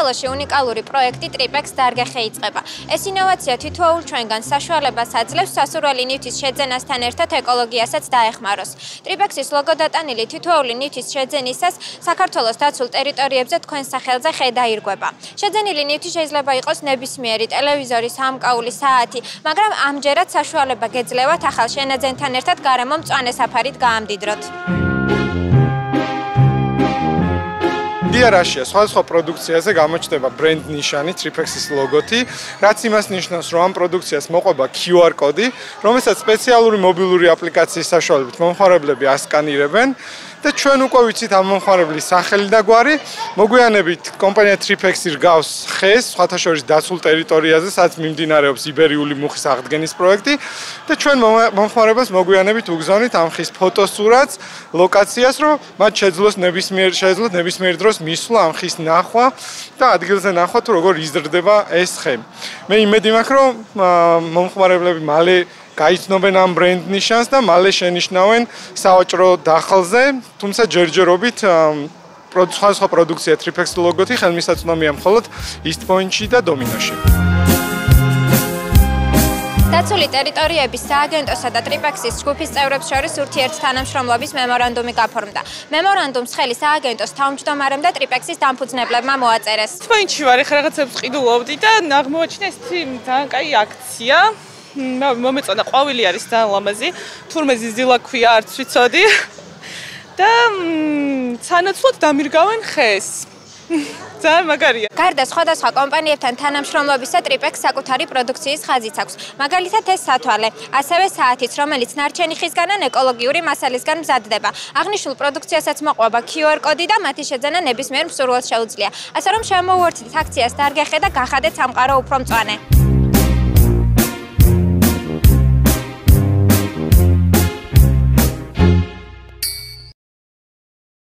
საქართველოში უნიკალური პროექტი Tripex დარგეხე იწყება. ეს ინოვაცია თითოეულ ჩვენგან საშუალებას აძლევს სასურველი ნივთის შეძენასთან ერთად ეკოლოგიასაც დაეხმაროს. Tripex-ის ლოგო დატანილი თითოეული ნივთის შეძენისას საქართველოს დაცულ ტერიტორიებზე თქვენ სახელზე ხე დაირღვება. შეძენილი ნივთი შეიძლება იყოს ნებისმიერი ტელევიზორი, სამკაული, საათი, მაგრამ ამჯერად საშუალება გეძლევათ ახალ შენაძენთან ერთად გარემო მწვანე საფარით გაამდიდროთ. დიარაშია სხვადასხვა პროდუქციაზე გამოჩნდება ბრენდ ნიშანი Tripex-ის ლოგოთი, რაც იმას ნიშნავს, რომ ამ პროდუქციას მოყვება QR კოდი, რომელსაც სპეციალური მობილური აპლიკაციის საშუალებით მომხმარებლები ასკანირებენ და ჩვენ უკვე ვიცით ამ მომხმარებლის სახელი და გვარი. მოგვიანებით კომპანია Tripex-ი რგავს ხეს სხვათა შორის დაცულ ტერიტორიაზე, სადაც მიმდინარეობს იბერიული მუხის აღდგენის პროექტი და ჩვენ მომხმარებელს მოგვიანებით უგზავნით ამ ხის ფოტოსურათს, ლოკაციას, რომ მათ შეძლოს ნებისმიერ დროს მისვლა ამ ხის ნახვა და ადგილზე ნახვა თუ როგორ იზრდება ეს ხე. მე იმედი მაქვს, რომ მომხმარებლები მალე გაიცნობენ ამ ბრენდ ნიშანს და მალე შენიშნავენ სავაჭრო დახალზე, თუმცა ჯერჯერობით სხვადასხვა პროდუქცია Tripex ლოგოთი ხელმისაწვდომია მხოლოდ East Point-ში და Domino-ში. დაცული ტერიტორიების სააგენტოსა და Tripex-ის ჯგუფის წევრებს შორის ურთიერთთანამშრომლობის მემორანდუმი გაფორმდა. მემორანდუმს ხელი სააგენტოს თავმჯდომარემ და Tripex-ის დამფუძნებლებმა მოაწერეს. Point-ში ვარ, ეხლა რაღაცებს ყიდულობდი და აღმოაჩინე ეს ძალიან კაი აქცია. მომეწონა ყვავილი არის ძალიან ლამაზი, თურმე ზიზილა ქვია, არც ვიცოდი. და სანაცვლოდ დამირგავენ ხეს. ძალიან მაგარია. გარდა სხვადასხვა კომპანიებთან თანამშრომლობისა Tripex საკუთარი პროდუქციის ხაზიც აქვს. მაგალითად ეს სათვალე, ასევე საათიც, რომელიც ნარჩენი ხისგან ან ეკოლოგიური მასალისგან მზადდება. აღნიშნულ პროდუქციასაც მოყვება QR კოდი და მათი შეძენა ნებისმიერ მსურველს შეუძლია. ასე რომ შემოუერთდით აქციას დარგეხე და გახადეთ სამყარო უფრო მწვანე.